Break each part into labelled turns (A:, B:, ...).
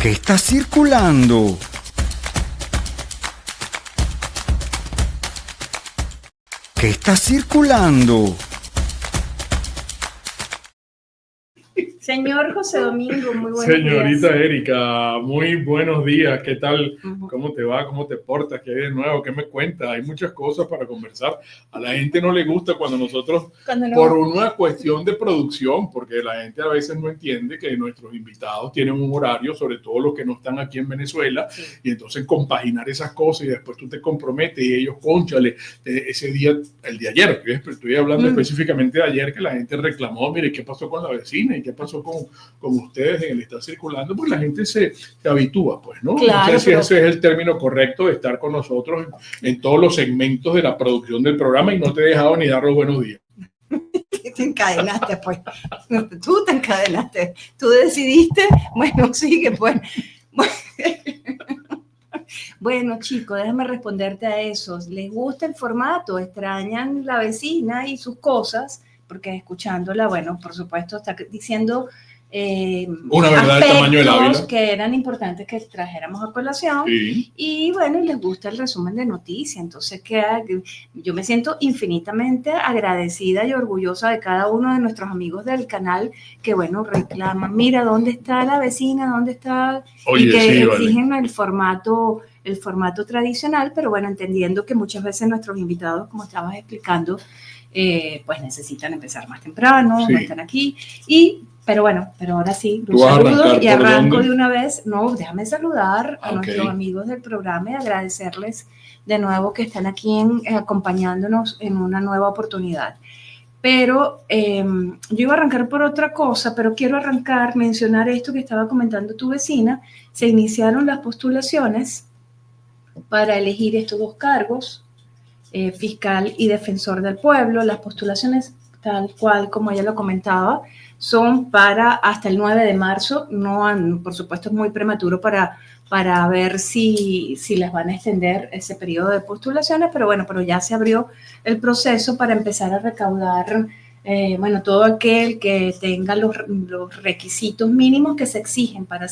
A: ¿Qué está circulando? ¿Qué está circulando?
B: Señor José Domingo, muy buenos
C: Señorita
B: días.
C: Erika, muy buenos días. ¿Qué tal?
B: Uh-huh.
C: ¿Cómo te va? ¿Cómo te portas? ¿Qué hay de nuevo? ¿Qué me cuentas? Hay muchas cosas para conversar. A la gente no le gusta cuando nosotros, por una cuestión de producción, porque la gente a veces no entiende que nuestros invitados tienen un horario, sobre todo los que no están aquí en Venezuela, sí. Y entonces compaginar esas cosas y después tú te comprometes y ellos, cónchale, ese día, el de ayer, estoy hablando específicamente de ayer, que la gente reclamó, mire, ¿qué pasó con la vecina? ¿Y qué pasó con ustedes en el Está Circulando? Pues la gente se habitúa, pues, ¿no?
B: Claro,
C: no sé si ese es el término correcto de estar con nosotros en todos los segmentos de la producción del programa, y no te he dejado ni dar los buenos días.
B: Te encadenaste, pues. Tú te encadenaste. Tú decidiste, bueno, sigue, pues. Bueno, chicos, déjame responderte a eso. ¿Les gusta el formato? ¿Extrañan la vecina y sus cosas? Porque escuchándola, bueno, por supuesto, está diciendo
C: una verdad del tamaño del Ávila
B: que eran importantes que trajéramos a colación.
C: Sí.
B: Y bueno, les gusta el resumen de noticias. Entonces, yo me siento infinitamente agradecida y orgullosa de cada uno de nuestros amigos del canal que, bueno, reclaman, mira, ¿dónde está la vecina? ¿Dónde está?
C: Oye,
B: y que
C: sí,
B: exigen
C: vale.
B: el formato tradicional, pero bueno, entendiendo que muchas veces nuestros invitados, como estabas explicando, pues necesitan empezar más temprano, sí. No están aquí, pero ahora sí, los saludo y arranco de una vez. No, déjame saludar a nuestros amigos del programa y agradecerles de nuevo que están aquí acompañándonos en una nueva oportunidad. Pero yo iba a arrancar por otra cosa, pero quiero mencionar esto que estaba comentando tu vecina. Se iniciaron las postulaciones para elegir estos dos cargos, fiscal y defensor del pueblo. Las postulaciones, tal cual como ella lo comentaba, son para hasta el 9 de marzo. No, por supuesto, es muy prematuro para ver si les van a extender ese periodo de postulaciones, pero ya se abrió el proceso para empezar a recaudar, todo aquel que tenga los requisitos mínimos que se exigen para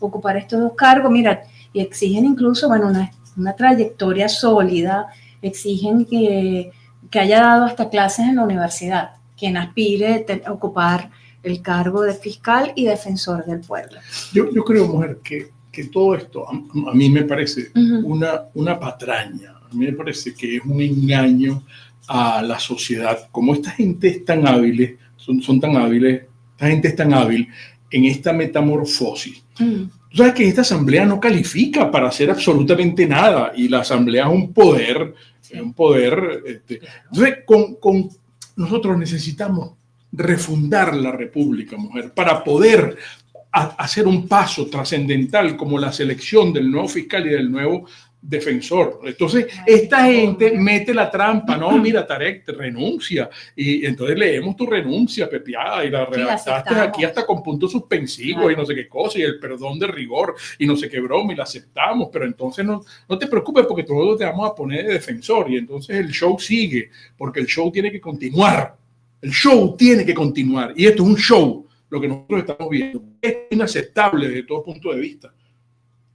B: ocupar estos dos cargos. Mira, y exigen incluso, una trayectoria sólida, exigen que haya dado hasta clases en la universidad, quien aspire a ocupar el cargo de fiscal y defensor del pueblo.
C: Yo creo, mujer, que todo esto a mí me parece una patraña, a mí me parece que es un engaño a la sociedad. Como esta gente es tan hábil, son tan hábiles, esta gente es tan hábil en esta metamorfosis. Tú sabes que esta asamblea no califica para hacer absolutamente nada, y la asamblea es un poder, sí. Un poder. Entonces, nosotros necesitamos refundar la república, mujer, para poder hacer un paso trascendental como la selección del nuevo fiscal y del nuevo defensor. Entonces, esta gente mete la trampa, no, mira, Tarek, te renuncia, y entonces leemos tu renuncia, pepiada, y la redactaste aquí hasta con puntos suspensivos, y no sé qué cosa, y el perdón de rigor, y no sé qué broma, y la aceptamos, pero entonces no te preocupes, porque todos te vamos a poner de defensor, y entonces el show sigue, porque el show tiene que continuar. El show tiene que continuar, y esto es un show. Lo que nosotros estamos viendo es inaceptable desde todo punto de vista.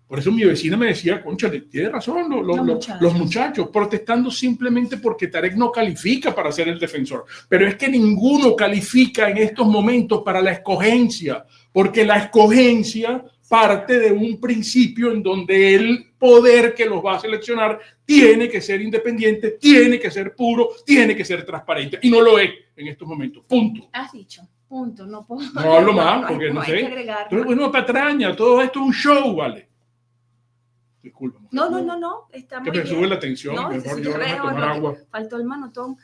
C: Por eso mi vecina me decía, cónchale, tiene razón, los muchachos protestando simplemente porque Tarek no califica para ser el defensor. Pero es que ninguno califica en estos momentos para la escogencia, porque la escogencia parte de un principio en donde el poder que los va a seleccionar tiene que ser independiente, tiene que ser puro, tiene que ser transparente, y no lo es en estos momentos. Punto.
B: Has dicho. Punto. No puedo.
C: No hablo más porque no sé. Entonces, bueno, patraña, todo esto es un show, ¿vale? Disculpa.
B: No. Está muy bien.
C: Que me sube la tensión.
B: No,
C: mejor yo voy a tomar agua.
B: Faltó el manotón.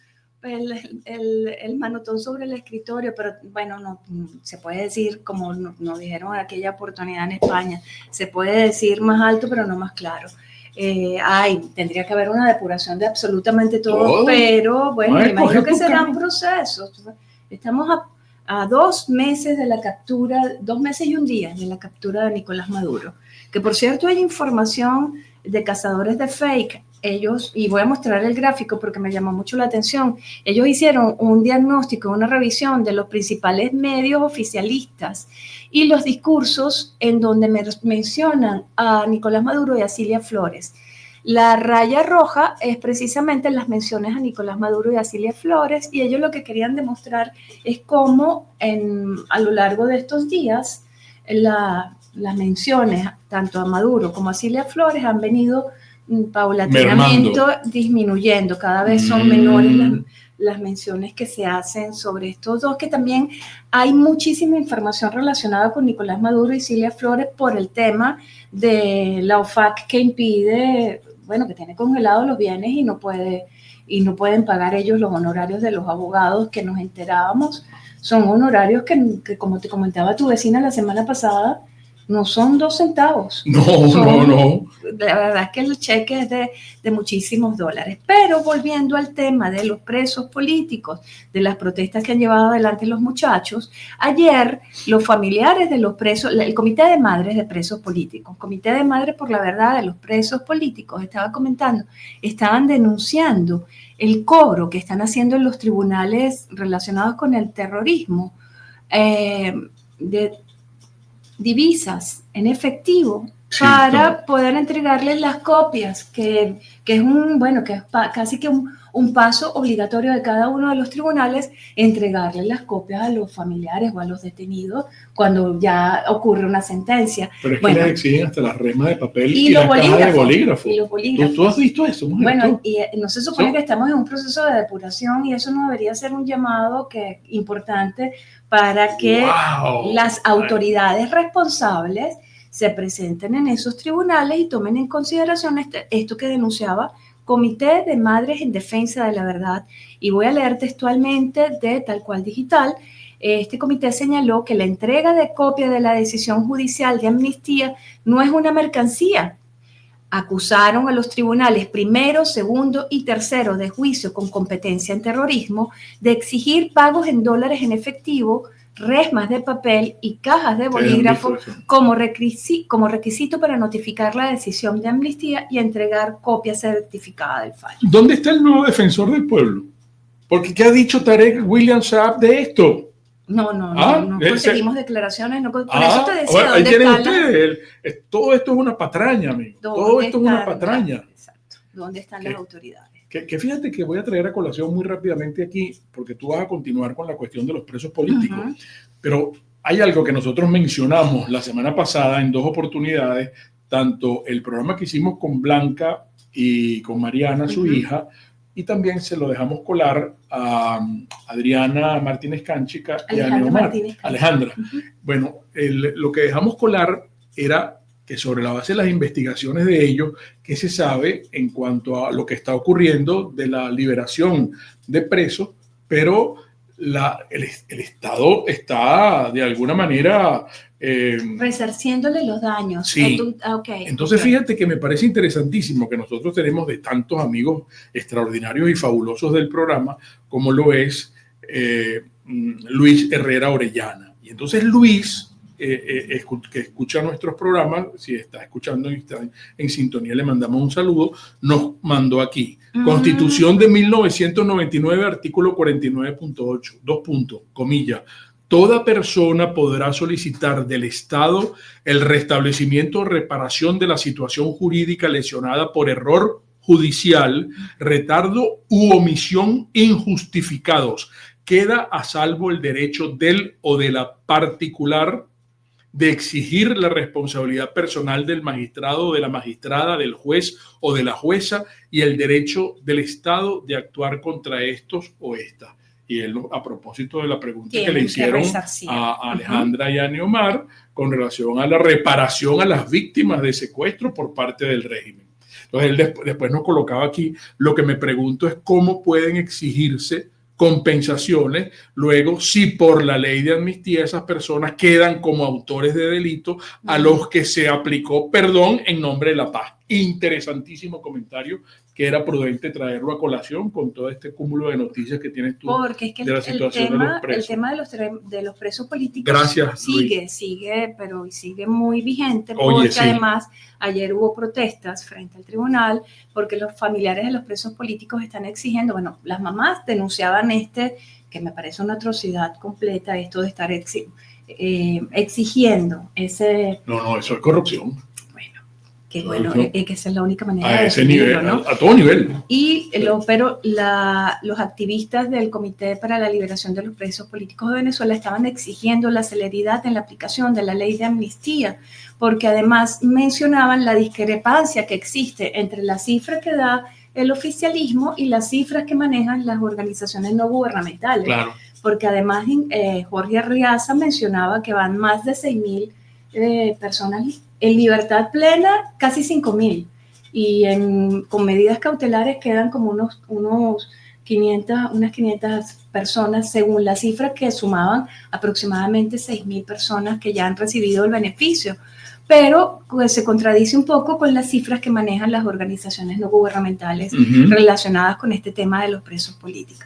B: El manotón sobre el escritorio, pero bueno, no se puede decir, como nos dijeron en aquella oportunidad en España, se puede decir más alto, pero no más claro. Tendría que haber una depuración de absolutamente todo, pero bueno, me imagino que serán procesos. Estamos a 2 meses de la captura, 2 meses y un día de la captura de Nicolás Maduro, que por cierto hay información de cazadores de fake ellos, y voy a mostrar el gráfico porque me llamó mucho la atención, ellos hicieron un diagnóstico, una revisión de los principales medios oficialistas y los discursos en donde mencionan a Nicolás Maduro y a Cilia Flores. La raya roja es precisamente las menciones a Nicolás Maduro y a Cilia Flores, y ellos lo que querían demostrar es cómo a lo largo de estos días las menciones tanto a Maduro como a Cilia Flores han venido paulatinamente disminuyendo, cada vez son menores las menciones que se hacen sobre estos dos, que también hay muchísima información relacionada con Nicolás Maduro y Cilia Flores por el tema de la OFAC que impide, bueno, que tiene congelados los bienes y no pueden pagar ellos los honorarios de los abogados que nos enterábamos. Son honorarios que como te comentaba tu vecina la semana pasada, no son 2 centavos.
C: No.
B: La verdad es que el cheque es de muchísimos dólares. Pero volviendo al tema de los presos políticos, de las protestas que han llevado adelante los muchachos, ayer los familiares de los presos, el Comité de Madres de Presos Políticos, Comité de Madres por la Verdad de los Presos Políticos, estaban denunciando el cobro que están haciendo en los tribunales relacionados con el terrorismo de divisas en efectivo para poder entregarles las copias, que es casi que un paso obligatorio de cada uno de los tribunales, entregarles las copias a los familiares o a los detenidos cuando ya ocurre una sentencia.
C: Pero es que les exigen hasta las remas de papel y
B: los
C: las cajas de bolígrafo.
B: Y los bolígrafos.
C: ¿Tú has visto eso?
B: Bueno, y no se supone que estamos en un proceso de depuración, y eso no debería ser un llamado importante para que las autoridades responsables se presenten en esos tribunales y tomen en consideración esto que denunciaba Comité de Madres en Defensa de la Verdad. Y voy a leer textualmente de Tal Cual Digital. Este comité señaló que la entrega de copia de la decisión judicial de amnistía no es una mercancía. Acusaron a los tribunales primero, segundo y tercero de juicio con competencia en terrorismo de exigir pagos en dólares en efectivo, resmas de papel y cajas de bolígrafo como requisito para notificar la decisión de amnistía y entregar copia certificada del fallo.
C: ¿Dónde está el nuevo defensor del pueblo? Porque ¿qué ha dicho Tarek William Saab de esto?
B: No conseguimos declaraciones. Por eso te decía,
C: ahí tienen ustedes. Todo esto es una patraña, amigo. Todo esto es una patraña.
B: Exacto. ¿Dónde están las autoridades?
C: Que fíjate que voy a traer a colación muy rápidamente aquí, porque tú vas a continuar con la cuestión de los presos políticos, pero hay algo que nosotros mencionamos la semana pasada en 2 oportunidades, tanto el programa que hicimos con Blanca y con Mariana, su hija, y también se lo dejamos colar a Adriana Martínez Cánchica y a Neomar. Alejandra. Bueno, lo que dejamos colar era que sobre la base de las investigaciones de ellos, ¿qué se sabe en cuanto a lo que está ocurriendo de la liberación de presos? Pero el Estado está de alguna manera
B: resarciéndole los daños.
C: Sí. Entonces, fíjate que me parece interesantísimo que nosotros tenemos de tantos amigos extraordinarios y fabulosos del programa, como lo es Luis Herrera Orellana. Y entonces Luis, que escucha nuestros programas, si está escuchando y está en sintonía, le mandamos un saludo, nos mandó aquí. Constitución de 1999, artículo 49.8, 2 puntos, comilla. Toda persona podrá solicitar del Estado el restablecimiento o reparación de la situación jurídica lesionada por error judicial, retardo u omisión injustificados. Queda a salvo el derecho del o de la particular de exigir la responsabilidad personal del magistrado o de la magistrada, del juez o de la jueza, y el derecho del Estado de actuar contra estos o estas. Y él, a propósito de la pregunta que le hicieron a Alejandra y a Neomar con relación a la reparación a las víctimas de secuestro por parte del régimen. Entonces él después nos colocaba aquí, lo que me pregunto es cómo pueden exigirse compensaciones, luego si por la ley de amnistía esas personas quedan como autores de delito a los que se aplicó perdón en nombre de la paz. interesantísimo comentario que era prudente traerlo a colación con todo este cúmulo de noticias que tienes tú.
B: Porque es que
C: de la situación de los presos.
B: El tema de los presos políticos
C: Gracias,
B: sigue muy vigente,
C: Oye,
B: porque
C: sí.
B: además ayer hubo protestas frente al tribunal porque los familiares de los presos políticos están exigiendo, bueno, las mamás denunciaban que me parece una atrocidad completa, esto de estar exigiendo ese...
C: No, eso es corrupción.
B: Que bueno, que esa es la única manera
C: a
B: de
C: ese
B: definirlo,
C: nivel,
B: ¿no?
C: a todo nivel.
B: Y pero los activistas del Comité para la Liberación de los Presos Políticos de Venezuela estaban exigiendo la celeridad en la aplicación de la ley de amnistía, porque además mencionaban la discrepancia que existe entre la cifra que da el oficialismo y las cifras que manejan las organizaciones no gubernamentales.
C: Claro.
B: Porque además Jorge Arriaza mencionaba que van más de 6.000 personas en libertad plena, casi 5.000, y con medidas cautelares quedan como unas 500 personas, según las cifras que sumaban aproximadamente 6.000 personas que ya han recibido el beneficio. Pero pues, se contradice un poco con las cifras que manejan las organizaciones no gubernamentales relacionadas con este tema de los presos políticos.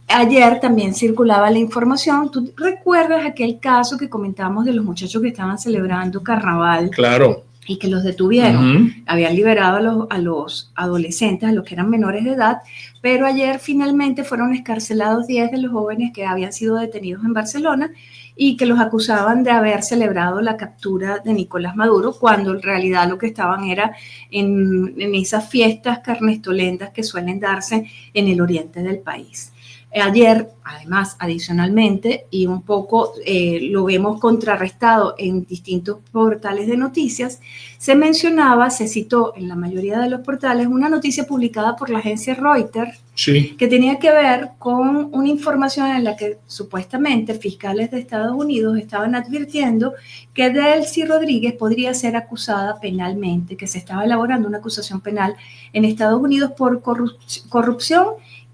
B: Ayer también circulaba la información. ¿Tú recuerdas aquel caso que comentamos de los muchachos que estaban celebrando carnaval?
C: Claro.
B: Y que los detuvieron. Habían liberado a los adolescentes, a los que eran menores de edad, pero ayer finalmente fueron escarcelados 10 de los jóvenes que habían sido detenidos en Barcelona y que los acusaban de haber celebrado la captura de Nicolás Maduro, cuando en realidad lo que estaban era en esas fiestas carnestolendas que suelen darse en el oriente del país. Ayer, además, adicionalmente, y un poco lo vemos contrarrestado en distintos portales de noticias, se citó en la mayoría de los portales una noticia publicada por la agencia Reuters, sí, que tenía que ver con una información en la que supuestamente fiscales de Estados Unidos estaban advirtiendo que Delcy Rodríguez podría ser acusada penalmente, que se estaba elaborando una acusación penal en Estados Unidos por corrupción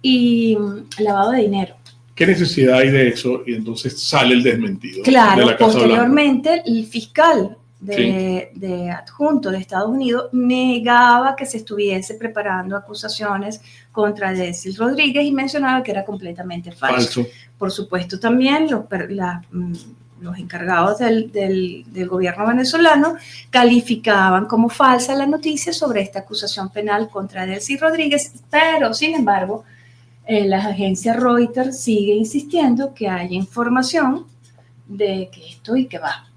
B: y lavado de dinero.
C: ¿Qué necesidad hay de eso? Y entonces sale el desmentido.
B: Claro,
C: de la Casa
B: posteriormente
C: Blanca.
B: El fiscal de adjunto de Estados Unidos negaba que se estuviese preparando acusaciones contra Delcy Rodríguez y mencionaba que era completamente falso. Por supuesto, también los encargados del gobierno venezolano calificaban como falsa la noticia sobre esta acusación penal contra Delcy Rodríguez, pero sin embargo la agencia Reuters sigue insistiendo que hay información de que esto y que va,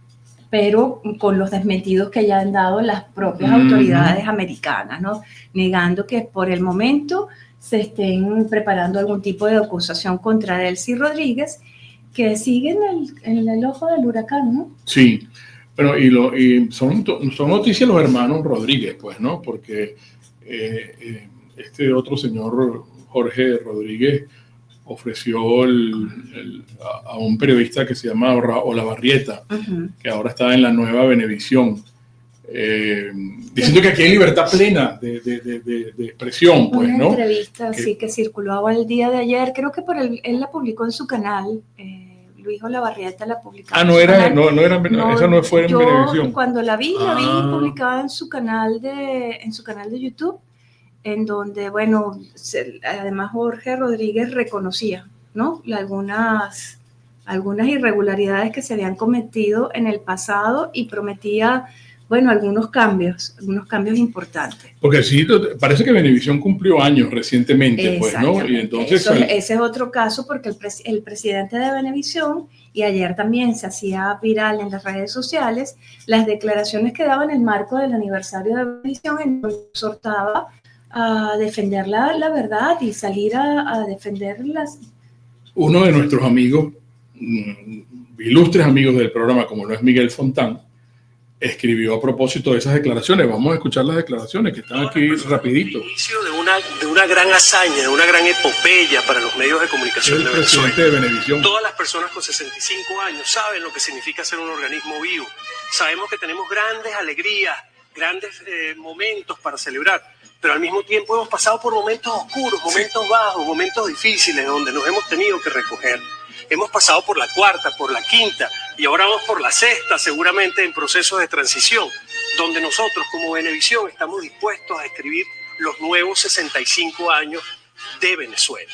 B: pero con los desmentidos que ya han dado las propias autoridades americanas, ¿no? Negando que por el momento se estén preparando algún tipo de acusación contra Delcy Rodríguez, que sigue en el ojo del huracán, ¿no?
C: Sí, pero y son noticias los hermanos Rodríguez, pues, ¿no? Porque este otro señor, Jorge Rodríguez, ofreció a un periodista que se llama Olavarrieta, que ahora está en la Nueva Venevisión, diciendo que aquí hay libertad plena de expresión, pues, ¿no?
B: Una entrevista que circuló el día de ayer, creo que él la publicó en su canal, Luis Olavarrieta la publicó.
C: Esa no fue en Venevisión.
B: Cuando la vi publicada en su canal de YouTube, en donde, bueno, además Jorge Rodríguez reconocía, ¿no? algunas irregularidades que se habían cometido en el pasado y prometía, bueno, algunos cambios importantes.
C: Porque sí, parece que Venevisión cumplió años recientemente, pues, ¿no? Y entonces
B: ese es otro caso, porque el presidente de Venevisión, y ayer también se hacía viral en las redes sociales, las declaraciones que daba en el marco del aniversario de Venevisión, en donde exhortaba a defender la verdad y salir a defender las...
C: Uno de nuestros amigos, ilustres amigos del programa, como lo es Miguel Fontán, escribió a propósito de esas declaraciones. Vamos a escuchar las declaraciones que están aquí rapidito.
D: El inicio de una gran hazaña, de una gran epopeya para los medios de comunicación de Venezuela.
C: Presidente de Venevisión.
D: Todas las personas con 65 años saben lo que significa ser un organismo vivo. Sabemos que tenemos grandes alegrías, grandes momentos para celebrar, pero al mismo tiempo hemos pasado por momentos oscuros, momentos bajos, momentos difíciles donde nos hemos tenido que recoger. Hemos pasado por la cuarta, por la quinta y ahora vamos por la sexta, seguramente en procesos de transición. donde nosotros como Venevisión estamos dispuestos a escribir los nuevos 65 años de Venezuela,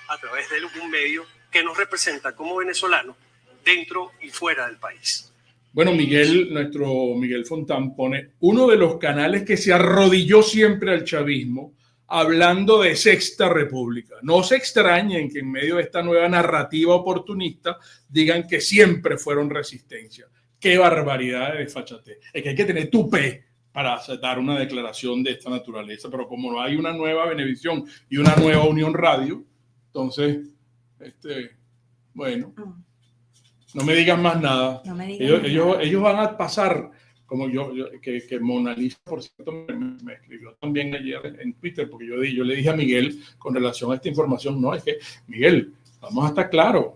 D: a través de un medio que nos representa como venezolanos dentro y fuera del país.
C: Bueno, nuestro Miguel Fontán pone uno de los canales que se arrodilló siempre al chavismo hablando de Sexta República. No se extrañen que en medio de esta nueva narrativa oportunista digan que siempre fueron resistencia. ¡Qué barbaridad de desfachatez! Es que hay que tener tupé para dar una declaración de esta naturaleza, pero como no hay una nueva Venevisión y una nueva Unión Radio, entonces, bueno, no me digan más nada.
B: No me digan
C: ellos van a pasar, como que Mona Lisa, por cierto, me escribió también ayer en Twitter, porque yo le dije a Miguel con relación a esta información, no, es que, Miguel, vamos a estar claros,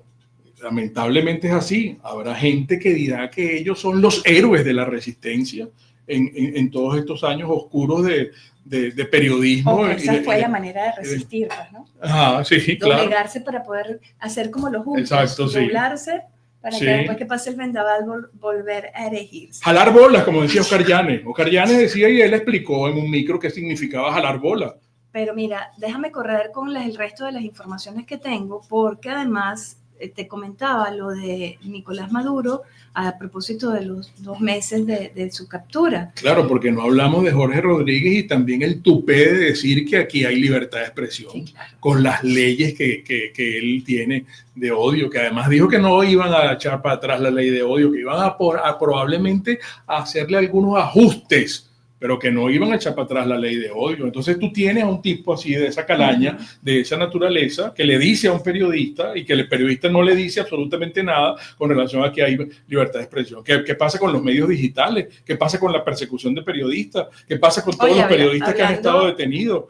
C: lamentablemente es así, habrá gente que dirá que ellos son los héroes de la resistencia en todos estos años oscuros de periodismo.
B: Esa fue la manera de resistir, ¿no?
C: Ajá, sí, claro.
B: Doblegarse para poder hacer como los juntos. Exacto, sí. Doblarse para que después que pase el vendaval volver a erigirse.
C: Jalar bolas, como decía Oscar Llanes. Oscar Llanes decía y él explicó en un micro qué significaba jalar bolas.
B: Pero mira, déjame correr con el resto de las informaciones que tengo, porque además te comentaba lo de Nicolás Maduro a propósito de los 2 meses de su captura.
C: Claro, porque no hablamos de Jorge Rodríguez y también el tupé de decir que aquí hay libertad de expresión, sí, claro, con las leyes que él tiene de odio, que además dijo que no iban a echar para atrás la ley de odio, que iban a probablemente a hacerle algunos ajustes, pero que no iban a echar para atrás la ley de odio. Entonces tú tienes a un tipo así de esa calaña, de esa naturaleza, que le dice a un periodista y que el periodista no le dice absolutamente nada con relación a que hay libertad de expresión. ¿Qué pasa con los medios digitales? ¿Qué pasa con la persecución de periodistas? ¿Qué pasa con todos los periodistas que han estado detenidos?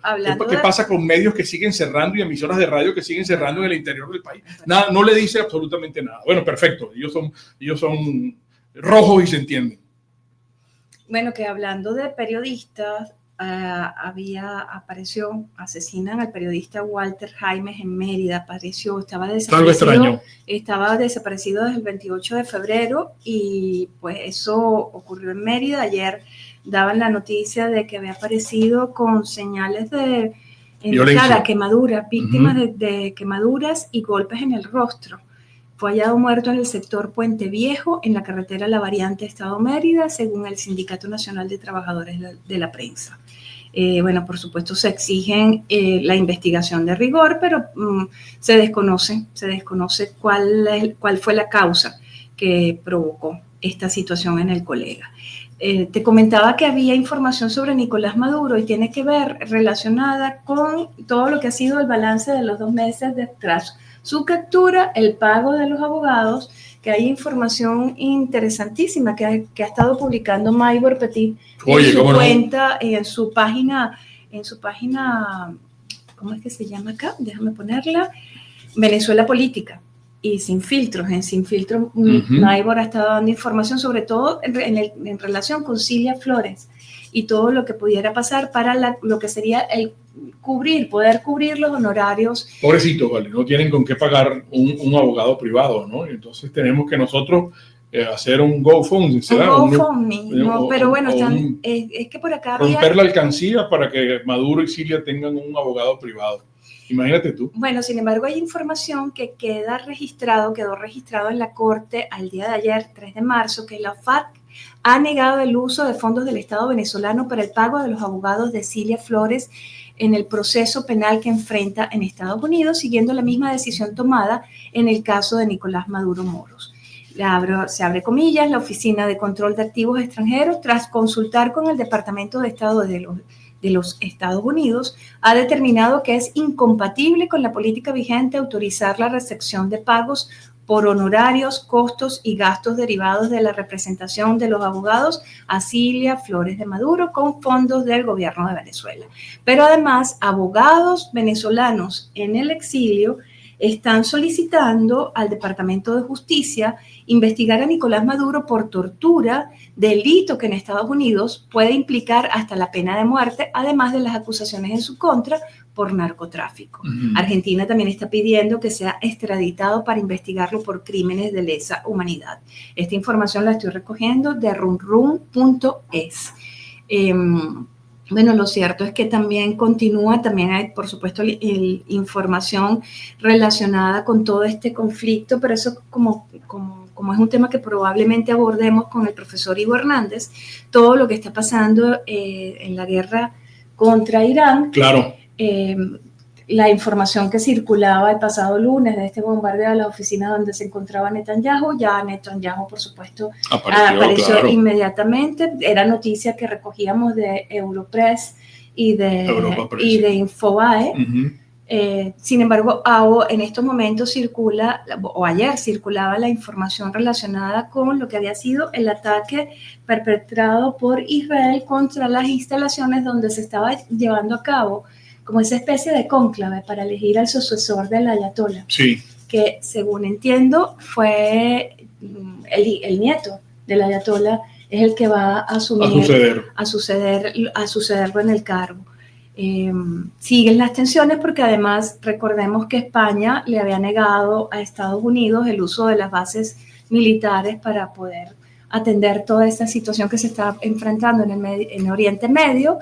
C: ¿Qué pasa con medios que siguen cerrando y emisoras de radio que siguen cerrando en el interior del país? Nada, no le dice absolutamente nada. Bueno, perfecto. Ellos son rojos y se entienden.
B: Bueno, que hablando de periodistas, asesinan al periodista Walter Jaimes en Mérida, estaba desaparecido desde el 28 de febrero y pues eso ocurrió en Mérida. Ayer daban la noticia de que había aparecido con señales de cara, quemaduras, víctimas de quemaduras y golpes en el rostro. Fue hallado muerto en el sector Puente Viejo, en la carretera La Variante, Estado Mérida, según el Sindicato Nacional de Trabajadores de la Prensa. Bueno, por supuesto se exigen la investigación de rigor, pero se desconoce cuál fue la causa que provocó esta situación en el colega. Te comentaba que había información sobre Nicolás Maduro y tiene que ver relacionada con todo lo que ha sido el balance de los 2 meses tras su captura, el pago de los abogados, que hay información interesantísima que ha estado publicando Maybor Petit en su cuenta, en su página, ¿cómo es que se llama acá? Déjame ponerla, Venezuela Política. Y Sin Filtros, en Sin Filtros, Maybor ha estado dando información, sobre todo en relación con Cilia Flores y todo lo que pudiera pasar para lo que sería poder cubrir los honorarios.
C: Pobrecito, vale, no tienen con qué pagar un abogado privado, ¿no? Entonces tenemos que nosotros hacer un GoFundMe, ¿será?
B: Un GoFundMe, no, pero bueno, es que por acá
C: romper la alcancía para que Maduro y Cilia tengan un abogado privado. Imagínate tú.
B: Bueno, sin embargo, hay información que quedó registrado en la Corte al día de ayer, 3 de marzo, que la FARC ha negado el uso de fondos del Estado venezolano para el pago de los abogados de Cilia Flores en el proceso penal que enfrenta en Estados Unidos, siguiendo la misma decisión tomada en el caso de Nicolás Maduro Moros. Se abre comillas, la Oficina de Control de Activos Extranjeros, tras consultar con el Departamento de Estado de los Estados Unidos, ha determinado que es incompatible con la política vigente autorizar la recepción de pagos por honorarios, costos y gastos derivados de la representación de los abogados a Cilia Flores de Maduro con fondos del gobierno de Venezuela. Pero además, abogados venezolanos en el exilio están solicitando al Departamento de Justicia investigar a Nicolás Maduro por tortura, delito que en Estados Unidos puede implicar hasta la pena de muerte, además de las acusaciones en su contra por narcotráfico. Argentina también está pidiendo que sea extraditado para investigarlo por crímenes de lesa humanidad. Esta información la estoy recogiendo de runrun.es. Bueno, lo cierto es que también continúa, también hay, por supuesto, información relacionada con todo este conflicto, pero eso como es un tema que probablemente abordemos con el profesor Ivo Hernández, todo lo que está pasando en la guerra contra Irán.
C: Claro.
B: La información que circulaba el pasado lunes de este bombardeo a la oficina donde se encontraba Netanyahu, ya Netanyahu, por supuesto, apareció claro. Inmediatamente. Era noticia que recogíamos de Europress y de Infobae. Sin embargo, en estos momentos ayer circulaba la información relacionada con lo que había sido el ataque perpetrado por Israel contra las instalaciones donde se estaba llevando a cabo como esa especie de cónclave para elegir al sucesor del ayatollah,
C: sí.
B: Que según entiendo fue el nieto del ayatollah, es el que va a sucederlo en el cargo. Siguen las tensiones porque además recordemos que España le había negado a Estados Unidos el uso de las bases militares para poder atender toda esta situación que se está enfrentando en Oriente Medio,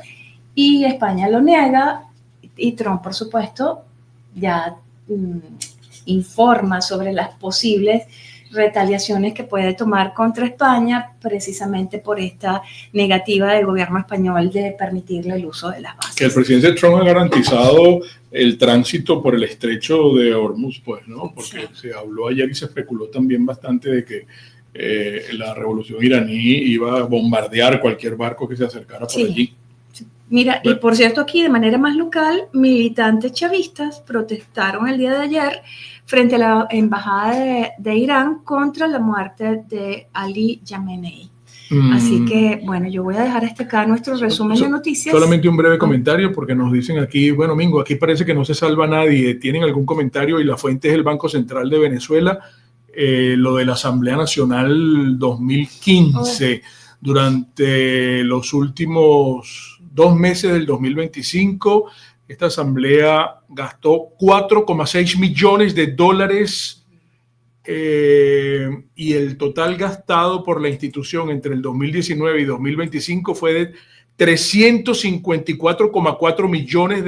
B: y España lo niega. Y Trump, por supuesto, ya informa sobre las posibles retaliaciones que puede tomar contra España precisamente por esta negativa del gobierno español de permitirle el uso de las bases. Que
C: el presidente Trump ha garantizado el tránsito por el estrecho de Hormuz, pues, ¿no? Porque sí. Se habló ayer y se especuló también bastante de que la revolución iraní iba a bombardear cualquier barco que se acercara por allí.
B: Mira, y por cierto, aquí de manera más local, militantes chavistas protestaron el día de ayer frente a la embajada de Irán contra la muerte de Ali Khamenei. Así que, bueno, yo voy a dejar acá nuestro resumen de noticias.
C: Solamente un breve comentario, porque nos dicen aquí, bueno, Mingo, aquí parece que no se salva nadie. ¿Tienen algún comentario? Y la fuente es el Banco Central de Venezuela, lo de la Asamblea Nacional 2015. Durante los últimos 2 meses del 2025, esta asamblea gastó $4,6 millones y el total gastado por la institución entre el 2019 y 2025 fue de $354,4 millones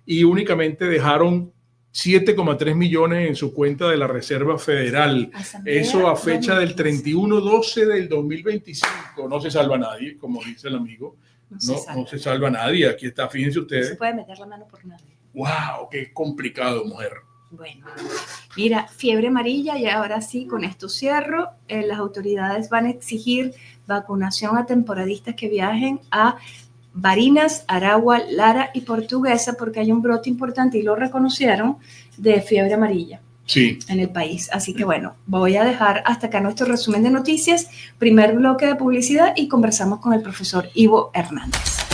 C: y únicamente dejaron 7,3 millones en su cuenta de la Reserva Federal. Eso a fecha del 31/12 del 2025. No se salva nadie, como dice el amigo. No se salva nadie. Aquí está, fíjense ustedes.
B: No se puede meter la mano por nadie.
C: ¡Wow! ¡Qué complicado, mujer!
B: Bueno, mira, fiebre amarilla, y ahora sí, con esto cierro. Las autoridades van a exigir vacunación a temporadistas que viajen a Barinas, Aragua, Lara y Portuguesa, porque hay un brote importante, y lo reconocieron, de fiebre amarilla.
C: Sí.
B: En el país. Así que bueno, voy a dejar hasta acá nuestro resumen de noticias, primer bloque de publicidad, y conversamos con el profesor Ivo Hernández.